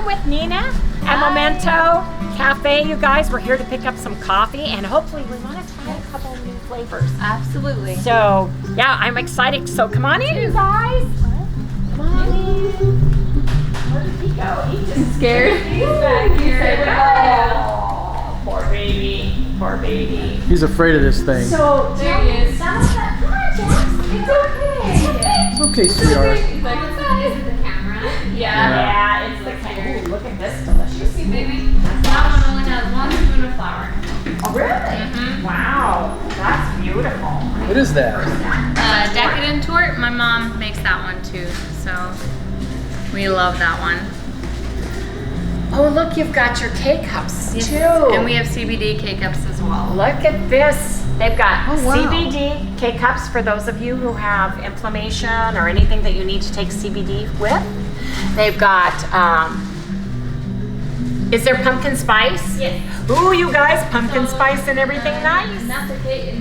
with Nina at Momentto Caffe, you guys. We're here to pick up some coffee, and hopefully we want to try a couple new flavors. Absolutely. So, yeah, I'm excited. So come on in, you guys. Come on in. Where did he go? He's just scared. He's back here. Oh, poor baby. Poor baby. He's afraid of this thing. So, There he is. Come on, Jax. It's okay. It's okay, sweetheart. He's like, what's that? Is it the camera? Yeah, it's the camera. Ooh, look at this delicious. See, baby? That one only has 1 spoon of flour. Oh, really? Wow, that's beautiful. What is that? Decadent Tort. My mom makes that one too, so we love that one. Oh, look, you've got your K-Cups too. And we have CBD K-Cups as well. Look at this. They've got wow. CBD K-Cups for those of you who have inflammation or anything that you need to take CBD with. They've got, is there pumpkin spice? Yes. Ooh, you guys, pumpkin spice and everything nice. Not in the K-Cups,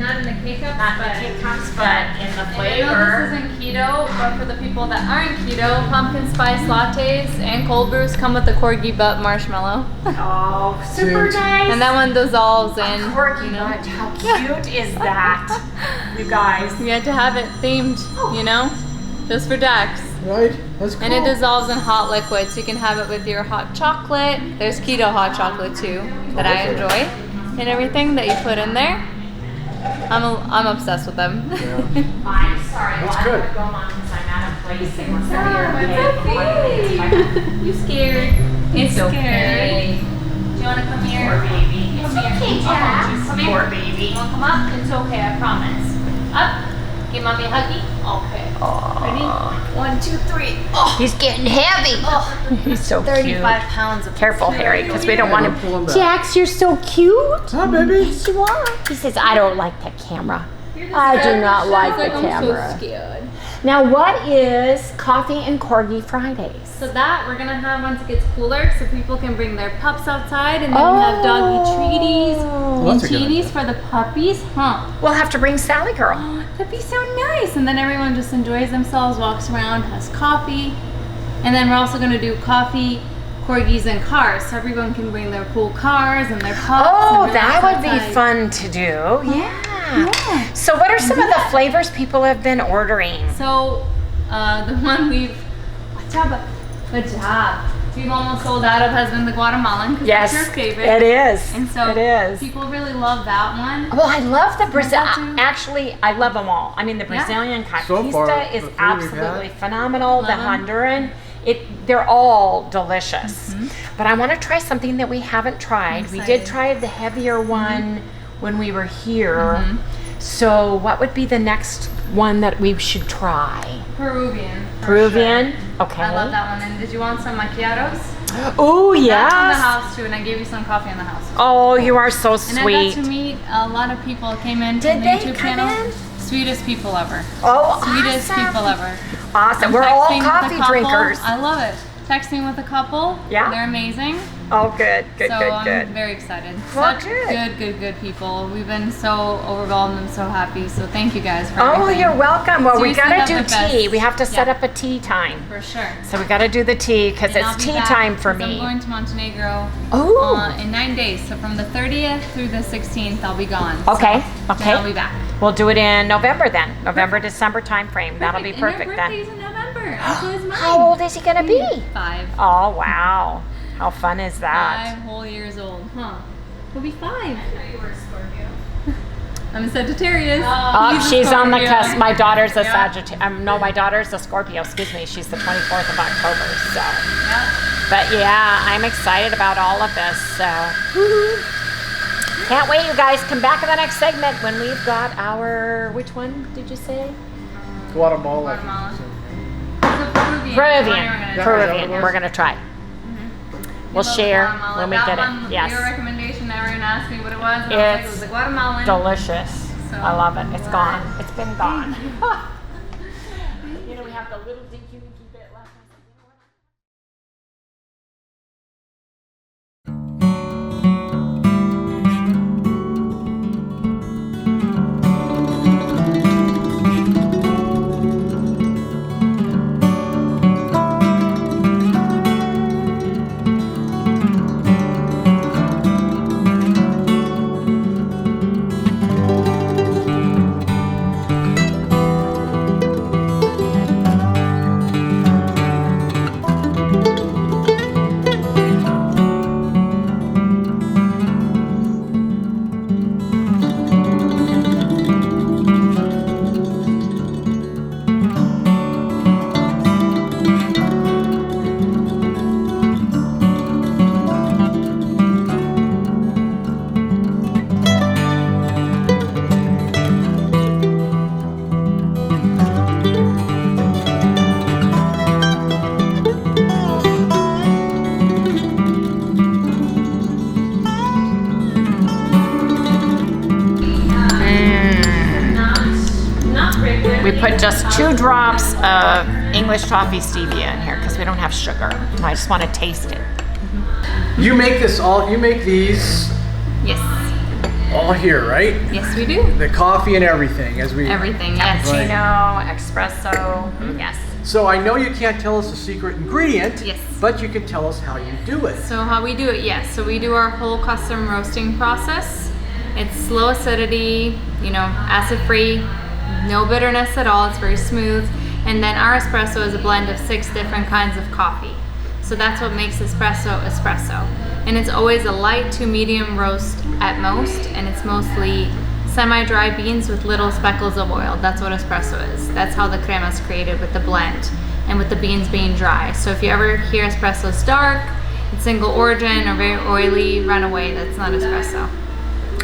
Not but the K-Cups, but in the I know flavor. this isn't keto, but for the people that aren't keto, pumpkin spice lattes and cold brews come with the Corgi butt marshmallow. Oh, super Cute. nice. And that one dissolves in. Corgi you know. butt. How cute is that? You guys. We had to have it themed, you know, just for Dax. Right? That's cool. And it dissolves in hot liquid, so you can have it with your hot chocolate. There's keto hot chocolate too, that I enjoy, and everything that you put in there. I'm obsessed with them. Yeah. I'm sorry. That's well, good. I have to go on because I'm out of place and we're You scared? It's okay. Do you want to come here? Poor baby. Come here. Come here. Poor baby. You want to come up? It's okay, I promise. Up. Give mommy a huggy. Okay. Ready? 1, 2, 3. Oh. He's getting heavy. He's so 35 cute. pounds of Careful, Harry, because we don't want Don't pull him him. back. Jax, you're so cute. Hi, baby. Yes, you are. He says, I don't like the camera. You're the I do scared not one. like She's the I'm camera. so scared. Now, what is Coffee and Corgi Fridays? So that we're gonna have once it gets cooler, so people can bring their pups outside, and then we have doggy treaties and that's a good cheaties for the puppies. Huh? We'll have to bring Sally Girl. That'd be so nice. And then everyone just enjoys themselves, walks around, has coffee, and then we're also gonna do coffee, corgis, and cars, so everyone can bring their cool cars and their pups. Oh, and that relax would be outside. fun to do. Yeah. Yeah. So what are some of the flavors people have been ordering? So the one good job. We've almost sold out of has been the Guatemalan, because Yes, that's your favorite. it is. And so it is. people really love that one. Well, I love the Brazil. that too? Actually, I love them all. I mean, the Brazilian So far, Conquista is the three we've absolutely had. phenomenal. The Love 'em. Honduran, they're all delicious. But I want to try something that we haven't tried. We did excited. try the heavier one when we were here. So, what would be the next one that we should try? Peruvian. for Peruvian. sure. Okay. I love that one. And did you want some macchiatos? Oh That's in the yes. house too, and I gave you some coffee in the house. Oh, you are so And I sweet. got to meet a lot of people that came in Did from the they YouTube come channel. in? Sweetest people ever. Oh, Sweetest awesome. people ever. Awesome. I'm We're all texting with a coffee couple. drinkers. I love it. Texting with a couple. Yeah. They're amazing. Oh, good, good, So good, I'm good. very excited. Well, Such good. good people. We've been so overwhelmed and so happy. So thank you guys for Oh, everything. you're welcome. Well, we Seriously, gotta have do the best. tea. We have to set Yeah. up a tea time. For sure. So we gotta do the tea because And I'll it's be tea back time for 'cause I'm me. going to Montenegro Oh. in 9 days. So from the 30th through the 16th, I'll be gone. Okay, So okay. then I'll be back. We'll do it in November then. November, December time frame. That'll be Perfect. perfect And then. your birthday's in November. So is mine. How old is he gonna be? 5. Oh, wow. How fun is that? 5 whole years old. Huh. He'll be 5. I know you were a Scorpio. I'm a Sagittarius. Oh, He's a she's on the Scorpio. cusp. My daughter's a Yeah. Sagittarius. No, my daughter's a Scorpio. Excuse me. She's the 24th of October. So, Yeah. but yeah, I'm excited about all of this. So, can't wait, you guys. Come back in the next segment when we've got our. Which one did you say? Guatemala. Guatemala. It's a Peruvian. Peruvian. Yeah. Peruvian. Yeah. We're gonna try. We'll Love share Guatemala. when we That get one, it. Yes. Your recommendation, everyone asked me what it was, and I was like, it It's was a Guatemalan. delicious. So, I love it. It's glad. gone. It's been gone. You know, we have the little dinky winky bit left. We put just 2 drops of English toffee stevia in here because we don't have sugar. I just want to taste it. You make this all. You make these Yes. all here, right? Yes, we do. The coffee and everything as we. Everything, yes. Cappuccino, espresso, yes. So I know you can't tell us the secret ingredient. Yes. But you can tell us how you do it. So how we do it, yes. So we do our whole custom roasting process. It's slow acidity, you know, acid-free, no bitterness at all. It's very smooth. And then our espresso is a blend of 6 different kinds of coffee. So that's what makes espresso espresso. And it's always a light to medium roast at most, and it's mostly semi-dry beans with little speckles of oil. That's what espresso is. That's how the crema is created, with the blend and with the beans being dry. So if you ever hear espresso's dark, it's single origin or very oily, run away. That's not espresso.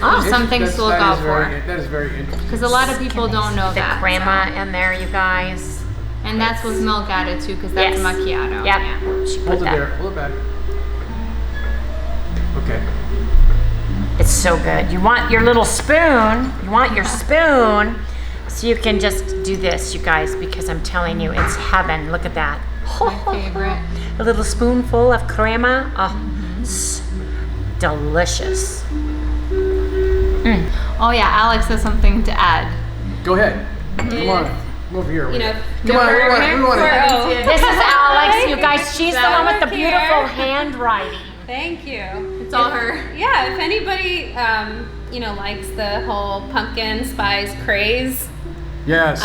Oh, Some things to look out for. That is very interesting. Because a lot of people don't know the that. crema in there, you guys. And that's with milk added too, because that's Yes. macchiato. Yep. Yeah. She put Hold it that. there. Hold it back. Okay. It's so good. You want your little spoon. You want your spoon. So you can just do this, you guys, because I'm telling you, it's heaven. Look at that. My favorite. A little spoonful of crema. Oh, delicious. Oh yeah, Alex has something to add. Go ahead. Come on. Come over here. You know, Come on. We want to. This is Alex, you guys. She's the one with the Here. beautiful handwriting. thank you. It's all her. Yeah, if anybody, you know, likes the whole pumpkin spice craze, Yes.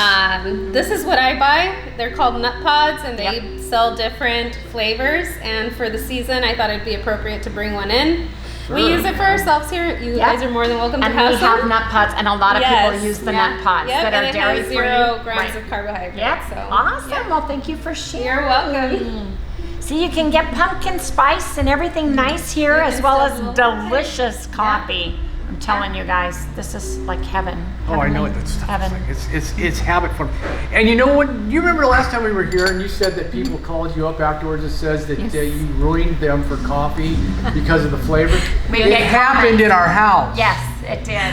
this is what I buy. They're called nut pods, and they sell different flavors. And for the season, I thought it'd be appropriate to bring one in. We Sure. use it for ourselves here. You guys are more than welcome And to have we some. have nut pods, and a lot of people use the nut pods that and are it dairy has free. 0 grams Right. of carbohydrates. Yep. So, Awesome. yeah. Well, thank you for sharing. You're welcome. So you can get pumpkin spice and everything nice here, You as can well still as do a whole delicious coffee. I'm telling you guys, this is like heaven. Oh, I know Heavenly it. That stuff. Heaven. It's habit form. And you know what? You remember the last time we were here, and you said that people called you up afterwards and says that Yes. you ruined them for coffee because of the flavor. We It get happened in our house. Yes, it did.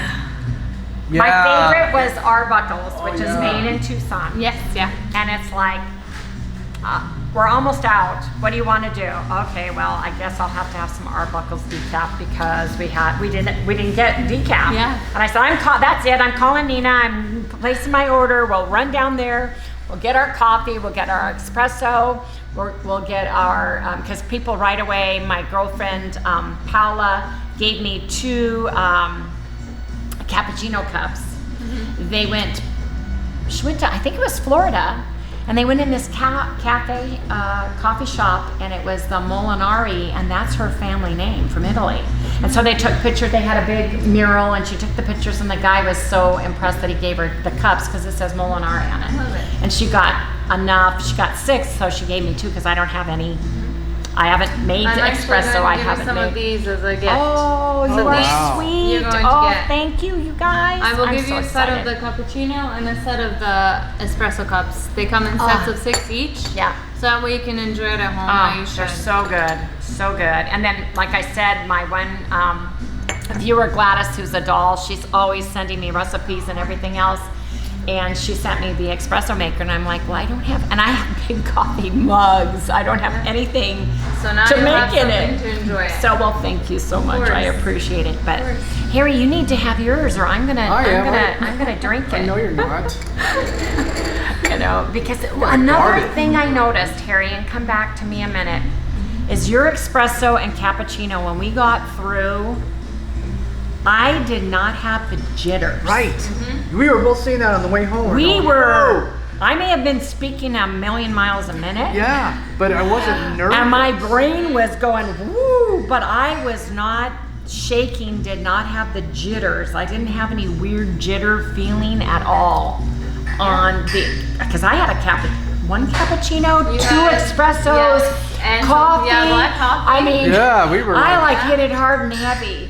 Yeah. My favorite was Arbuckle's, which is yeah. made in Tucson. Yes, yeah. And it's like, we're almost out. What do you want to do? Okay, well, I guess I'll have to have some Arbuckle's decaf because we didn't get decaf. Yeah. And I said, that's it. I'm calling Nina. I'm placing my order. We'll run down there. We'll get our coffee. We'll get our espresso. We'll get our because people right away. My girlfriend Paola gave me 2 cappuccino cups. Mm-hmm. She went to, I think it was Florida. And they went in this cafe, coffee shop, and it was the Molinari, and that's her family name from Italy. And so they took pictures. They had a big mural, and she took the pictures, and the guy was so impressed that he gave her the cups because it says Molinari on it. Love it. And she got enough. She got 6, so she gave me 2 because I don't have any. I haven't made I'm actually espresso. going to I give you haven't some made. of these as a gift. Oh, you So are these sweet. you're going to Oh, get. thank you, you guys. I will I'm give so you a set of excited. the cappuccino and a set of the espresso cups. They come in sets of 6 each. Yeah. So that way you can enjoy it at home. Oh, while you they're should. so good, so good. And then, like I said, my one viewer, Gladys, who's a doll, she's always sending me recipes and everything else. And she sent me the espresso maker, and I'm like, well, I don't have, and I have big coffee mugs. I don't have anything So now to you have make in something it. to enjoy it. So, well, thank you so much. I course. appreciate it. But course. Harry, you need to have yours, or I'm gonna am. I'm gonna drink it. I know you're not. You know, because guard another it. thing I noticed, Harry, and come back to me a minute, is your espresso and cappuccino, when we got through, I did not have the jitters. Right. Mm-hmm. We were both saying that on the way home. We going, were, "Whoa." I may have been speaking a million miles a minute. Yeah, but I wasn't nervous. And my brain was going, woo, but I was not shaking, did not have the jitters. I didn't have any weird jitter feeling at all on because I had one cappuccino, You 2 had- espressos, yes, and coffee. black coffee. I mean, Yeah, we were. I like, hit it hard and heavy.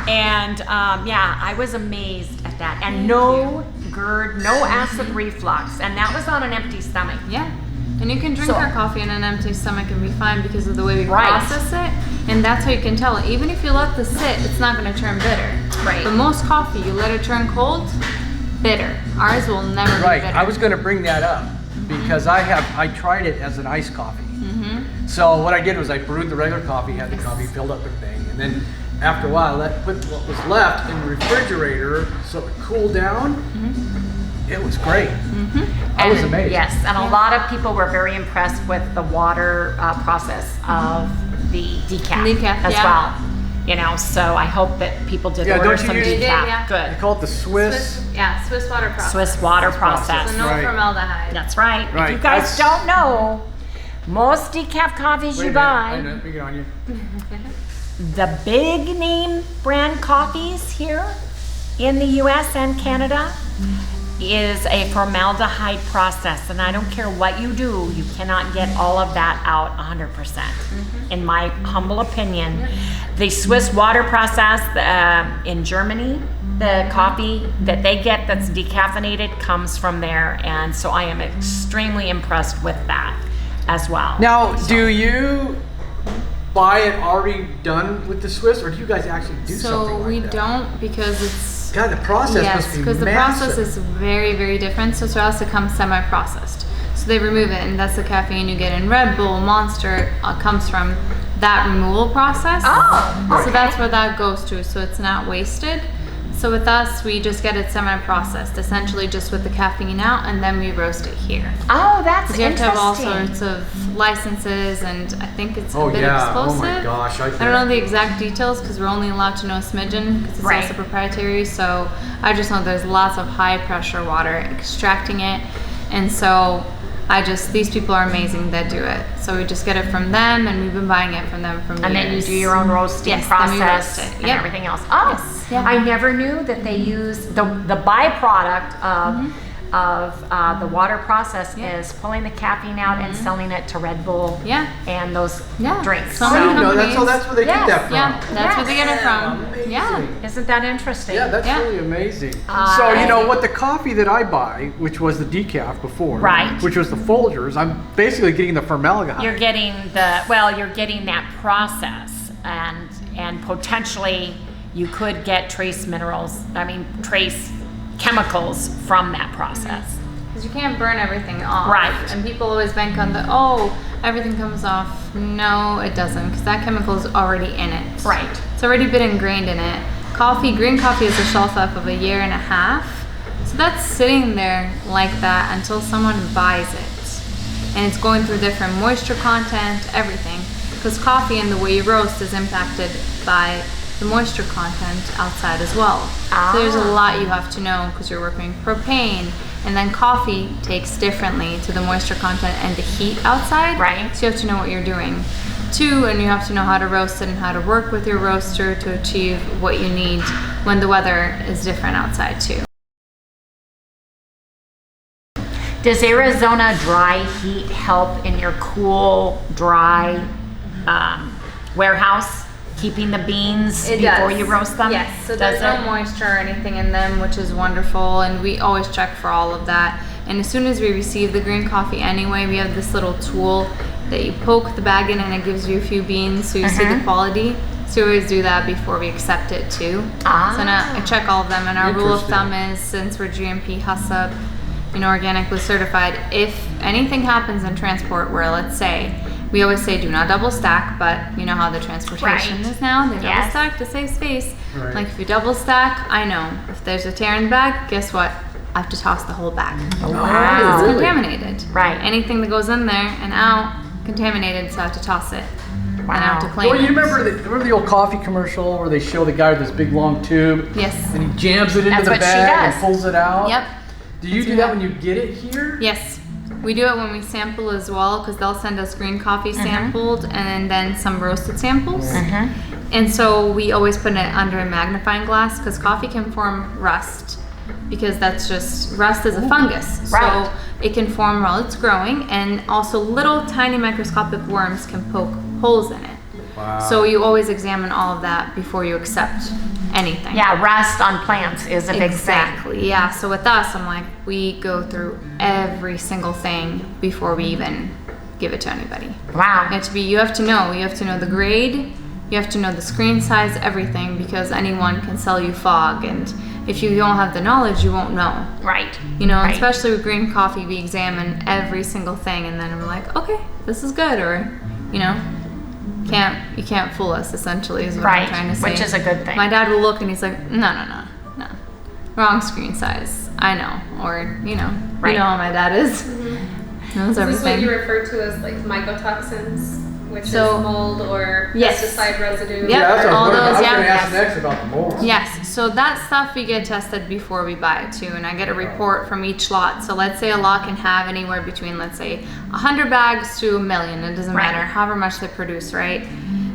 And yeah, I was amazed at that. And no GERD, no acid reflux. And that was on an empty stomach. Yeah. And you can drink So- our coffee in an empty stomach and be fine because of the way we Right. process it. And that's how you can tell. Even if you let this sit, it's not going to turn bitter. Right. But most coffee, you let it turn cold, bitter. Ours will never Right. be bitter. I was going to bring that up because I tried it as an iced coffee. So what I did was I brewed the regular coffee, had the coffee filled up and thing, and then after a while, I put what was left in the refrigerator so it would cool down. It was great. I was amazed. Yes, and a lot of people were very impressed with the water process of the decaf, as well. You know, so I hope that people did order don't you some use- decaf. They did, yeah. They Good. call it the Swiss. Swiss water process. Swiss water process. So no Right. formaldehyde. That's right. If Right. you guys don't know, most decaf coffees Wait you a minute. I buy, know, bring it on you. the big name brand coffees here in the US and Canada is a formaldehyde process, and I don't care what you do, you cannot get all of that out 100%. In my humble opinion, the Swiss water process in Germany, the coffee that they get that's decaffeinated comes from there, and so I am extremely impressed with that as well. Now, do you buy it already done with the Swiss, or do you guys actually do something So like we that? don't, because it's God, the process yes, must be because the massive. process is very, very different. So for us, it comes semi-processed. So they remove it, and that's the caffeine you get in Red Bull, Monster. Comes from that removal process. Oh, So okay. that's where that goes to. So it's not wasted. So with us, we just get it semi-processed, essentially just with the caffeine out, and then we roast it here. Oh, that's 'Cause you have to have all interesting. sorts of licenses, and I think it's Oh a bit yeah! explosive. Oh my gosh! I don't know the exact details because we're only allowed to know a smidgen because it's Right. also proprietary. So I just know there's lots of high pressure water extracting it, and so these people are amazing that do it. So we just get it from them, and we've been buying it from them from And then you years. do your own roasting Yes, then we process roast it. and Yep. everything else. Oh, Yes, yeah. I never knew that they use the byproduct of the water process Yeah. is pulling the caffeine out and selling it to Red Bull Yeah. and those Yeah. drinks. So I didn't know that. So companies- that's where they Yes. get that from. Yeah, that's where they get it from. Amazing. Yeah. Isn't that interesting? Yeah, that's Yeah. really amazing. Uh, So you know I- what, the coffee that I buy, which was the decaf before, Right. which was the Folgers, I'm basically getting the formaldehyde. You're getting you're getting that process, and potentially you could get trace chemicals from that process. Because you can't burn everything off. Right. And people always bank on everything comes off. No, it doesn't, because that chemical is already in it. Right. It's already been ingrained in it. Green coffee has a shelf life of 1.5 years. So that's sitting there like that until someone buys it. And it's going through different moisture content, everything. Because coffee and the way you roast is impacted by the moisture content outside as well. So there's a lot you have to know because you're working propane, and then coffee takes differently to the moisture content and the heat outside. Right. So you have to know what you're doing too, and you have to know how to roast it and how to work with your roaster to achieve what you need when the weather is different outside too. Does Arizona dry heat help in your cool, dry warehouse, keeping the beans before you roast them? Yes, so Does there's no it? moisture or anything in them, which is wonderful, and we always check for all of that. And as soon as we receive the green coffee anyway, we have this little tool that you poke the bag in and it gives you a few beans so you see the quality. So we always do that before we accept it too. So now I check all of them, and our rule of thumb is, since we're GMP HACCP, organically certified, if anything happens in transport where, let's say, we always say do not double stack, but you know how the transportation Right. is now. They double Yes. stack to save space. Right. Like if you double stack, I know if there's a tear in the bag, guess what? I have to toss the whole bag. Wow. It's Really? contaminated. Right. Anything that goes in there and out, contaminated, so I have to toss it. And I have to Wow. clean Well, you it. remember the old coffee commercial where they show the guy with this big long tube? Yes. And he jams it into That's the what she bag and does. pulls it out? Yep. Do you do that when you get it here? Yes. We do it when we sample as well, because they'll send us green coffee sampled and then some roasted samples. And so we always put it under a magnifying glass, because coffee can form rust, because rust is a fungus. Right. So it can form while it's growing, and also little tiny microscopic worms can poke holes in it. Wow. So you always examine all of that before you accept anything. Yeah, rust on plants is a big thing. Exactly. Yeah. So with us, I'm like, we go through every single thing before we even give it to anybody. Wow. You have to know the grade, you have to know the screen size, everything, because anyone can sell you fog and if you don't have the knowledge, you won't know. Right. You know, Right. especially with green coffee, we examine every single thing, and then we're like, okay, this is good, or you know, you can't fool us. Essentially, is what I'm trying to say. Which is a good thing. My dad will look and he's like, no, wrong screen size. I know, or you know, Right. you know how my dad is. Knows Is this what everything. you refer to as like mycotoxins, which So- is mold or Yes. pesticide residue? Yeah. that's what all I was those, going to yeah. ask next about the molds. Yes, so that stuff we get tested before we buy it too, and I get a report from each lot. So let's say a lot can have anywhere between, let's say, 100 bags to 1,000,000. It doesn't Right. matter, however much they produce, right?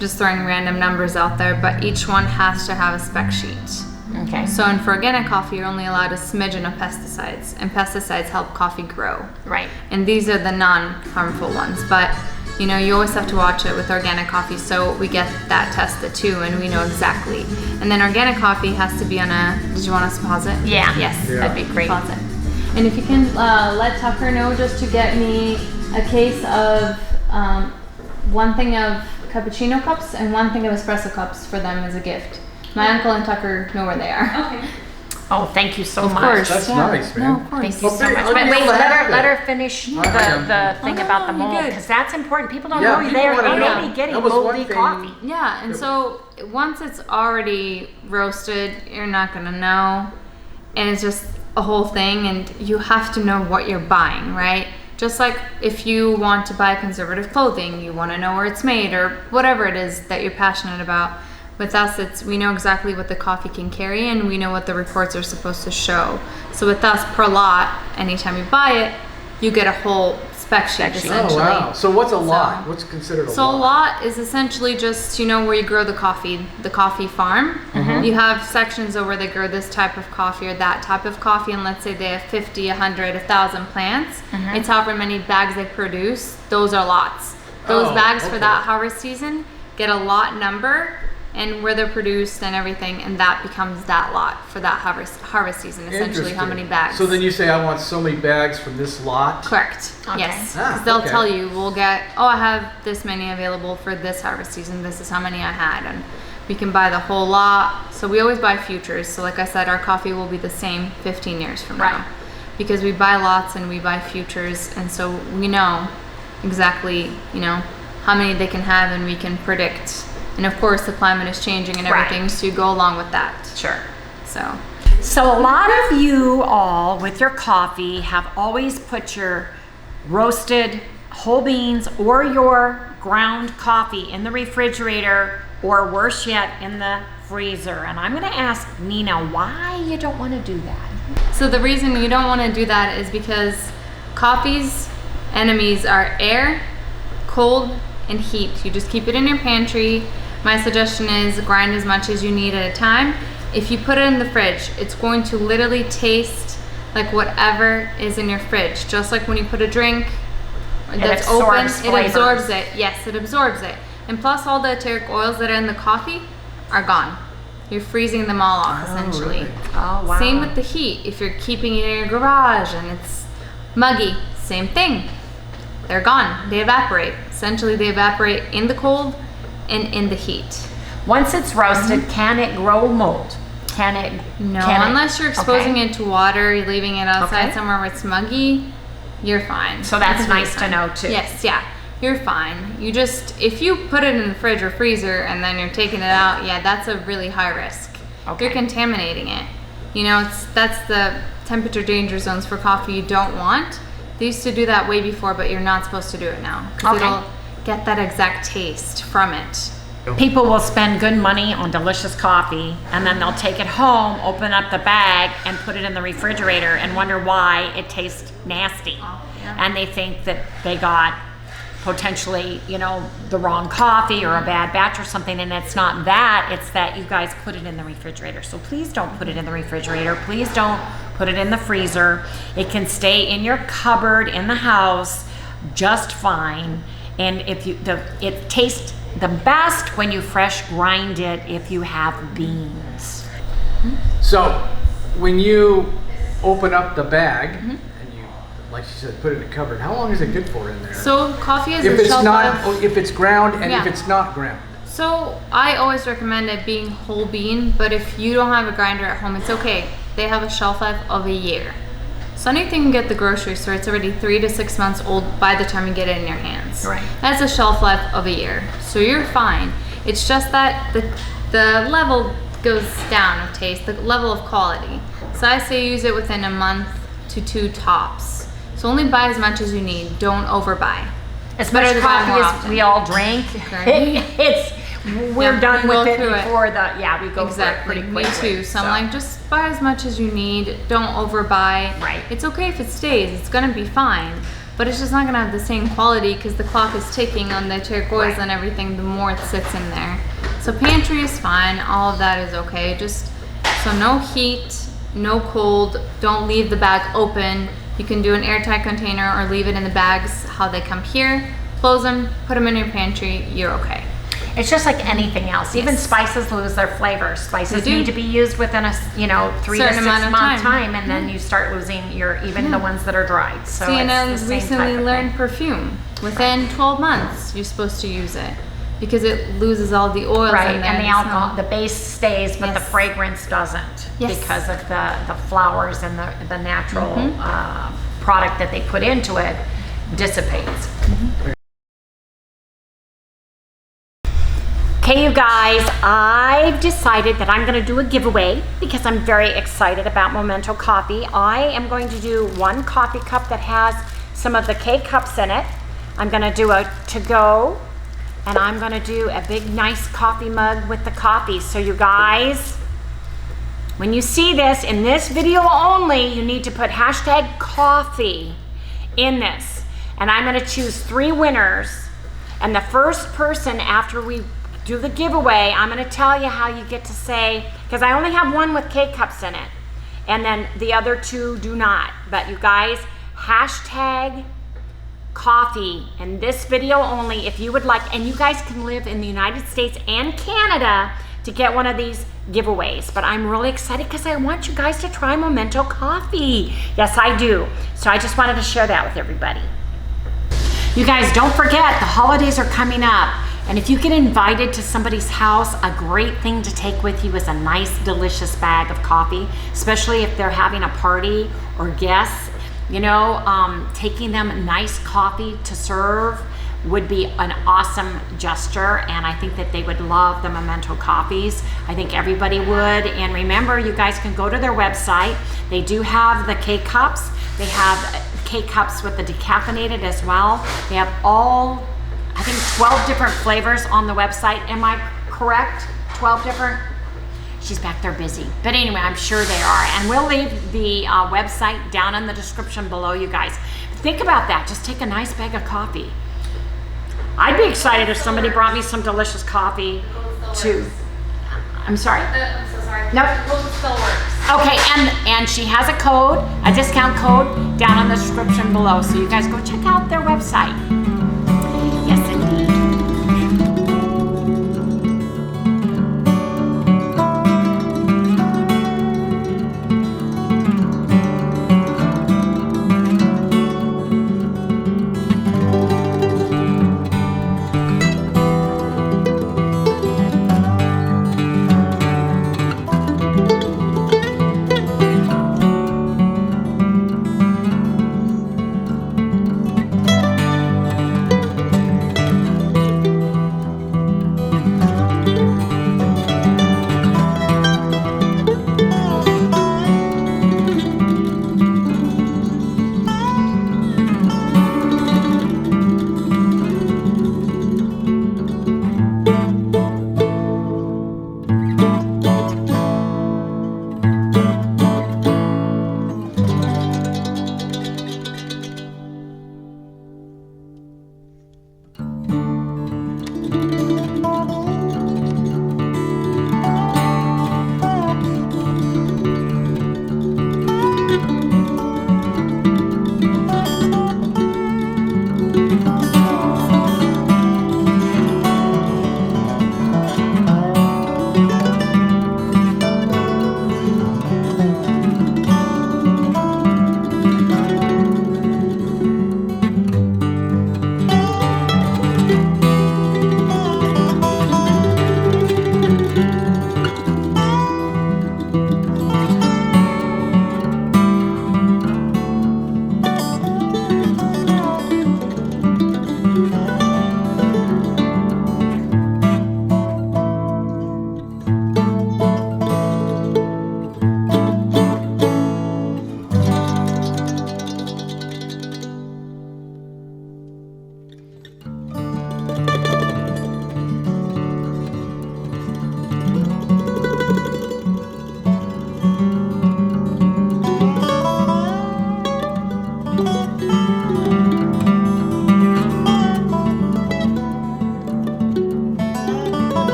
Just throwing random numbers out there, but each one has to have a spec sheet. Okay. So in for organic coffee, you're only allowed a smidgen of pesticides, and pesticides help coffee grow. Right. And these are the non-harmful ones, but you know, you always have to watch it with organic coffee, so we get that tested too, and we know exactly. And then organic coffee has to be on a, did you want us to pause it? Yeah. Yes. Yeah. That'd be great. Pause it. And if you can let Tucker know just to get me a case of one thing of cappuccino cups and one thing of espresso cups for them as a gift. My uncle and Tucker know where they are. Okay. Oh, thank you so Of much. course. That's Yeah. nice, man. No, of course. Thank you so Okay, much. I'll But be wait, able to have let that. her finish I the thing no, about the you're mold, good. because that's important. People don't Yeah, know people they wanna may know. be getting That was one moldy thing- coffee. Yeah, and so once it's already roasted, you're not gonna know, and it's just a whole thing, and you have to know what you're buying, right? Just like if you want to buy conservative clothing, you want to know where it's made or whatever it is that you're passionate about. With us, we know exactly what the coffee can carry, and we know what the reports are supposed to show. So with us, per lot, anytime you buy it, you get a whole spec sheet essentially. Oh, wow. So what's a lot? So- What's considered a So a lot? lot is essentially just, you know, where you grow the coffee farm. You have sections of where they grow this type of coffee or that type of coffee, and let's say they have 50, 100, 1,000 plants. It's however many bags they produce, those are lots. Those Oh, bags for okay. that harvest season get a lot number and where they're produced and everything, and that becomes that lot for that harvest season, essentially how Interesting. many bags. So then you say, I want so many bags from this lot. Correct. Okay. Yes. Ah, 'Cause they'll okay. tell you, we'll get, oh, I have this many available for this harvest season. This is how many I had. And we can buy the whole lot. So we always buy futures. So like I said, our coffee will be the same 15 years from Right. now. Because we buy lots and we buy futures. And so we know exactly, you know, how many they can have, and we can predict. And of course, the climate is changing and Right. everything. So you go along with that. Sure. So So a lot of you all with your coffee have always put your roasted whole beans or your ground coffee in the refrigerator, or worse yet, in the freezer. And I'm going to ask Nina why you don't want to do that. So the reason you don't want to do that is because coffee's enemies are air, cold, and heat. You just keep it in your pantry. My suggestion is grind as much as you need at a time. If you put it in the fridge, it's going to literally taste like whatever is in your fridge. Just like when you put a drink that's open, absorbs it flavors. absorbs it. Yes, it absorbs it. And plus all the eteric oils that are in the coffee are gone. You're freezing them all off essentially. really? Oh, wow. Same with the heat. If you're keeping it in your garage and it's muggy, same thing. They're gone. They evaporate. Essentially, they evaporate in the cold and in the heat. Once it's roasted, can it grow mold? Can it? No, can it- unless you're exposing okay. it to water, you're leaving it outside Okay. somewhere where it's muggy, you're fine. So that's You're nice to fine. know, too. Yes, yeah. You're fine. You just, if you put it in the fridge or freezer and then you're taking it out, yeah, that's a really high risk. Okay. You're contaminating it. You know, that's the temperature danger zones for coffee you don't want. They used to do that way before, but you're not supposed to do it now. Because Okay. it'll get that exact taste from it. People will spend good money on delicious coffee, and then they'll take it home, open up the bag, and put it in the refrigerator and wonder why it tastes nasty. yeah. And they think that they got potentially, you know, the wrong coffee or a bad batch or something, and it's not that, it's that you guys put it in the refrigerator. So please don't put it in the refrigerator. Please don't put it in the freezer. It can stay in your cupboard in the house just fine. And if you, it tastes the best when you fresh grind it if you have beans. So when you open up the bag and you, like she said, put it in the cupboard, how long is it good for in there? So coffee is if a it's shelf not, life. if it's ground and if Yeah. it's not ground. So I always recommend it being whole bean, but if you don't have a grinder at home, it's okay. They have a shelf life of a year. So anything you get at the grocery store, it's already 3 to 6 months old by the time you get it in your hands. Right. That's a shelf life of a year. So you're fine. It's just that the level goes down of taste, the level of quality. So I say use it within a month to 2 tops. So only buy as much as you need. Don't overbuy. As better much to buy coffee more as often. we all drink, we're Yeah, done we with go it through it. before we go Exactly. for it pretty Me quickly. too. So I'm like, just buy as much as you need. Don't overbuy. Right. It's okay if it stays. It's gonna be fine. But it's just not gonna have the same quality because the clock is ticking on the turquoise Right. and everything. The more it sits in there. So pantry is fine. All of that is okay. Just so no heat, no cold. Don't leave the bag open. You can do an airtight container or leave it in the bags how they come here. Close them. Put them in your pantry. You're okay. It's just like anything else. Even Yes. spices lose their flavor. Spices They do. need to be used within a 3 to 6 Certain amount of month time. and then you start losing even the ones that are dried. So Sienna it's the same recently type of learned thing. perfume. Within 12 months, you're supposed to use it because it loses all the oils Right, in there. and the alcohol, the base stays, but the Yes. fragrance doesn't Yes. because of the flowers and the natural Mm-hmm. product that they put into it dissipates. Okay, you guys, I've decided that I'm going to do a giveaway because I'm very excited about Momentto Coffee. I am going to do 1 coffee cup that has some of the K-cups in it. I'm going to do a to-go, and I'm going to do a big, nice coffee mug with the coffee. So you guys, when you see this, in this video only, you need to put hashtag coffee in this. And I'm going to choose 3 winners. And the first person after we do the giveaway, I'm going to tell you how you get to say, because I only have 1 with K-cups in it. And then the other 2 do not. But you guys, hashtag coffee in this video only if you would like. And you guys can live in the United States and Canada to get one of these giveaways. But I'm really excited because I want you guys to try Momentto Coffee. Yes, I do. So I just wanted to share that with everybody. You guys, don't forget, the holidays are coming up. And if you get invited to somebody's house, a great thing to take with you is a nice, delicious bag of coffee, especially if they're having a party or guests. Taking them nice coffee to serve would be an awesome gesture, and I think that they would love the Momentto coffees. I think everybody would. And remember, you guys can go to their website. They do have the K-cups. They have K-cups with the decaffeinated as well. They have all, I think, 12 different flavors on the website. Am I correct? 12 different? She's back there busy. But anyway, I'm sure they are. And we'll leave the website down in the description below, you guys. Think about that. Just take a nice bag of coffee. I'd be excited if somebody brought me some delicious coffee too. I'm sorry. I'm so sorry. Nope. The code still works. Okay, and she has a code, a discount code down in the description below. So you guys go check out their website.